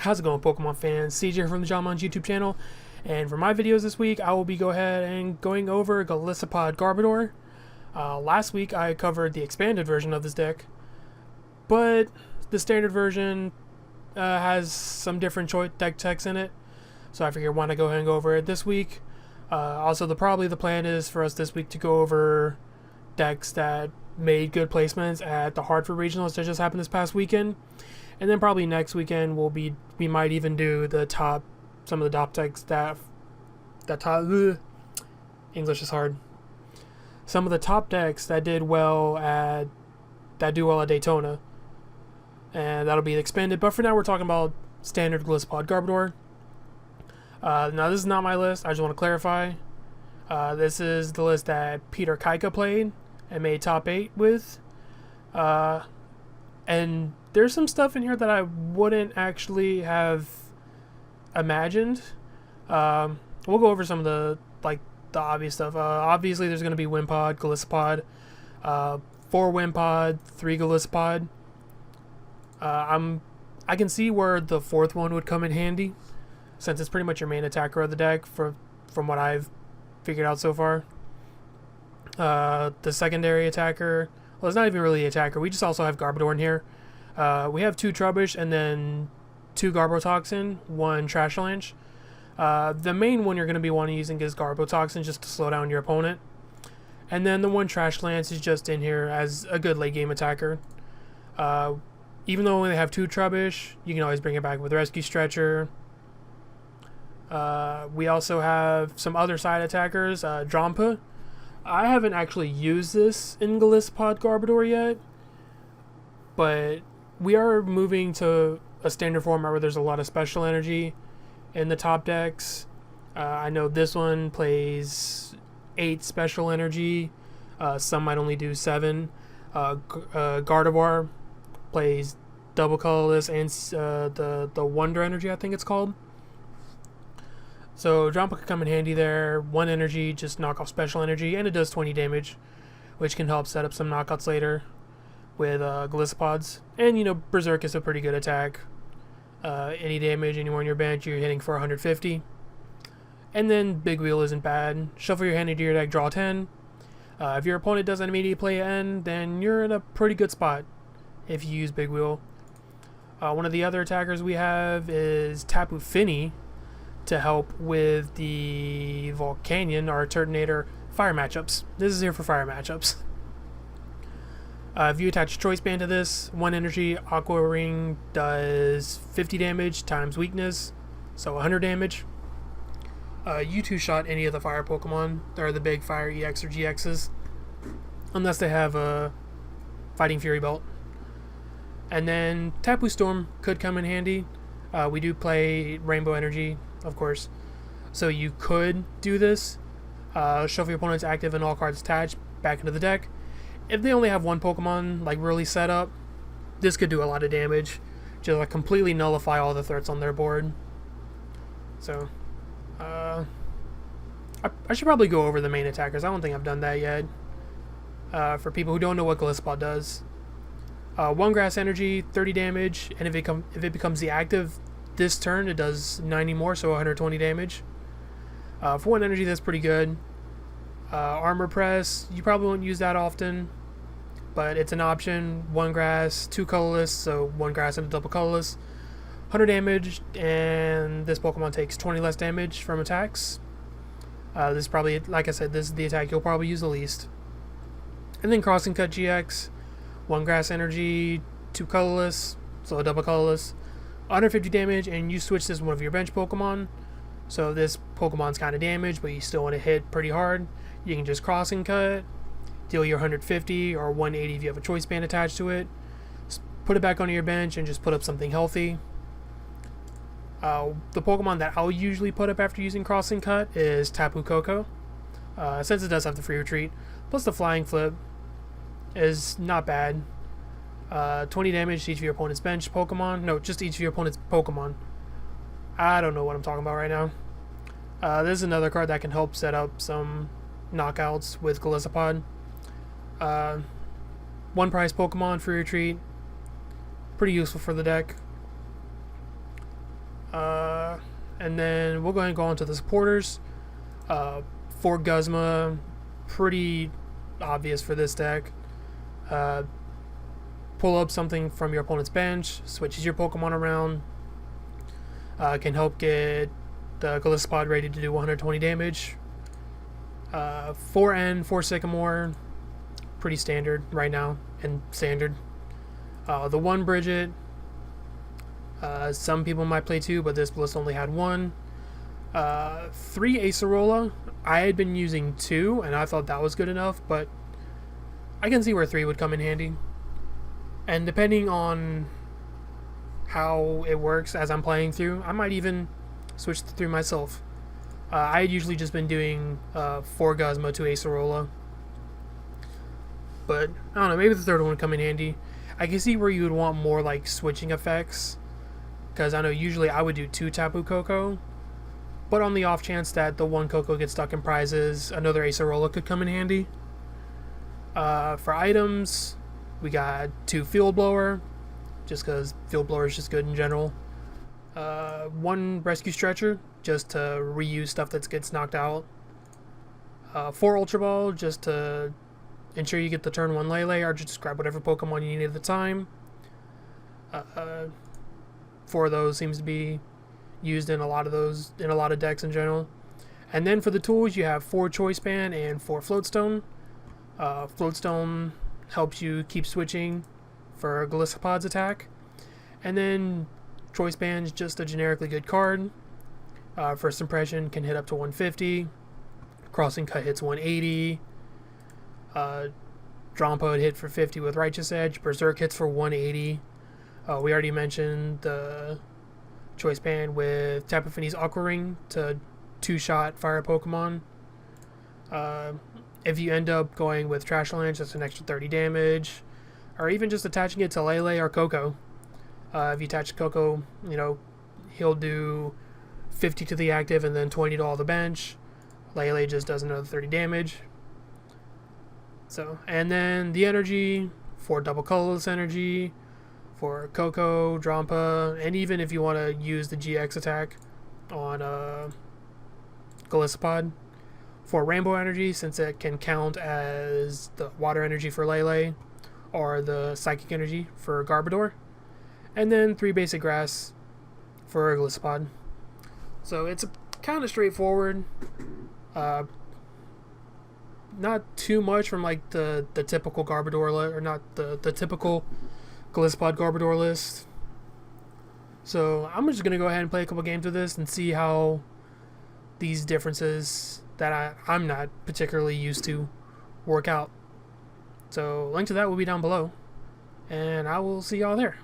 How's it going, Pokemon fans? CJ from the John YouTube channel, and for my videos this week, I will be going over Golisopod Garbodor. Last week, I covered the expanded version of this deck, but the standard version has some different deck techs in it, so I figured why not go ahead and go over it this week. Also, the plan is for us this week to go over decks that made good placements at the Hartford Regionals that just happened this past weekend. And then probably next weekend we might even do some of the top decks English is hard. Some of the top decks that do well at Daytona, and that'll be expanded. But for now, we're talking about standard Golisopod Garbodor. Now this is not my list. I just want to clarify. This is the list that Peter Kaika played and made top 8 with. And there's some stuff in here that I wouldn't actually have imagined. We'll go over some of the obvious stuff. Obviously, there's going to be Wimpod, Golisopod, 4 Wimpod, 3 Golisopod. I can see where the 4th one would come in handy, since it's pretty much your main attacker of the deck from what I've figured out so far. The secondary attacker, well, it's not even really an attacker. We just also have Garbodor in here. We have 2 Trubbish and then 2 Garbotoxin, 1 Trashalanche. The main one you're going to be wanting using is Garbotoxin, just to slow down your opponent. And then the 1 Trashalanche is just in here as a good late game attacker. Even though we only have 2 Trubbish, you can always bring it back with Rescue Stretcher. We also have some other side attackers, Drampa. I haven't actually used this in Golisopod Garbodor yet, but we are moving to a standard format where there's a lot of special energy in the top decks. I know this one plays 8 special energy. Some might only do 7. Gardevoir plays double colorless and the Wonder Energy, I think it's called. So Drampa could come in handy there. 1 energy, just knock off special energy, and it does 20 damage, which can help set up some knockouts later with Golisopods. And Berserk is a pretty good attack. Any damage anywhere on your bench, you're hitting for 150. And then Big Wheel isn't bad. Shuffle your hand into your deck, draw 10. If your opponent doesn't immediately play end, then you're in a pretty good spot if you use Big Wheel. One of the other attackers we have is Tapu Fini, to help with the Volcanion or Turtonator fire matchups. This is here for fire matchups. If you attach Choice Band to this, 1 energy, Aqua Ring does 50 damage times weakness, so 100 damage. You 2-shot any of the fire Pokemon, or the big fire EX or GXs, unless they have a Fighting Fury Belt. And then Tapu Storm could come in handy. We do play Rainbow Energy, of course, so you could do this. Shuffle your opponent's active and all cards attached back into the deck. If they only have 1 Pokemon really set up, this could do a lot of damage, just completely nullify all the threats on their board. So I should probably go over the main attackers. I don't think I've done that yet. For people who don't know what Golisopod does, 1 Grass Energy, 30 damage, and if it becomes the active this turn, it does 90 more, so 120 damage. For 1 energy, that's pretty good. Armor Press, you probably won't use that often, but it's an option. 1 grass, 2 colorless, so 1 grass and a double colorless. 100 damage, and this Pokemon takes 20 less damage from attacks. This is probably, like I said, this is the attack you'll probably use the least. And then Crossing Cut GX, 1 grass energy, 2 colorless, so a double colorless. 150 damage, and you switch this one of your bench Pokemon. So this Pokemon's kind of damaged, but you still want to hit pretty hard. You can just Crossing Cut, deal your 150 or 180 if you have a Choice Band attached to it. Just put it back onto your bench and just put up something healthy. The Pokemon that I'll usually put up after using Crossing Cut is Tapu Koko, since it does have the free retreat. Plus the Flying Flip is not bad. 20 damage to each of your opponent's bench Pokemon. No, just each of your opponent's Pokemon. I don't know what I'm talking about right now. This is another card that can help set up some knockouts with Golisopod. 1 prize Pokemon, free retreat. Pretty useful for the deck. And then we'll go ahead and go on to the supporters. For Guzma, pretty obvious for this deck. Pull up something from your opponent's bench, switches your Pokemon around, can help get the Golisopod ready to do 120 damage. 4N, 4 Sycamore, pretty standard right now, and standard. The 1 Bridget, some people might play 2, but this list only had 1. 3 Acerola, I had been using 2, and I thought that was good enough, but I can see where 3 would come in handy. And depending on how it works as I'm playing through, I might even switch through myself. I had usually just been doing 4 Guzma, 2 Acerola. But, I don't know, maybe the 3rd one would come in handy. I can see where you would want more, like, switching effects. Because I know usually I would do 2 Tapu Koko. But on the off chance that the 1 Koko gets stuck in prizes, another Acerola could come in handy. For items, we got 2 Field Blower, just because Field Blower is just good in general. 1 Rescue Stretcher, just to reuse stuff that gets knocked out. 4 Ultra Ball, just to ensure you get the turn 1 Lele, or just grab whatever Pokemon you need at the time. 4 of those seems to be used in a lot of decks in general. And then for the tools, you have 4 Choice Band and 4 Floatstone. Floatstone helps you keep switching for Golisopod's attack. And then Choice Band's just a generically good card. First Impression can hit up to 150. Crossing Cut hits 180. Drampa hit for 50 with Righteous Edge. Berserk hits for 180. We already mentioned the Choice Band with Tapu Fini's Aqua Ring to 2-shot fire Pokemon. If you end up going with Trash Lance, that's an extra 30 damage. Or even just attaching it to Lele or Koko. If you attach Koko, he'll do 50 to the active and then 20 to all the bench. Lele just does another 30 damage. So, and then the energy for double colorless energy, for Koko, Drampa, and even if you want to use the GX attack on Golisopod. For Rainbow Energy, since it can count as the water energy for Lele, or the psychic energy for Garbodor. And then 3 basic grass for Golisopod. So it's kind of straightforward. Not too much from like the typical Garbodor or not the typical Golisopod Garbodor list. So I'm just gonna go ahead and play a couple games with this and see how these differences that I'm not particularly used to work out. So link to that will be down below, and I will see y'all there.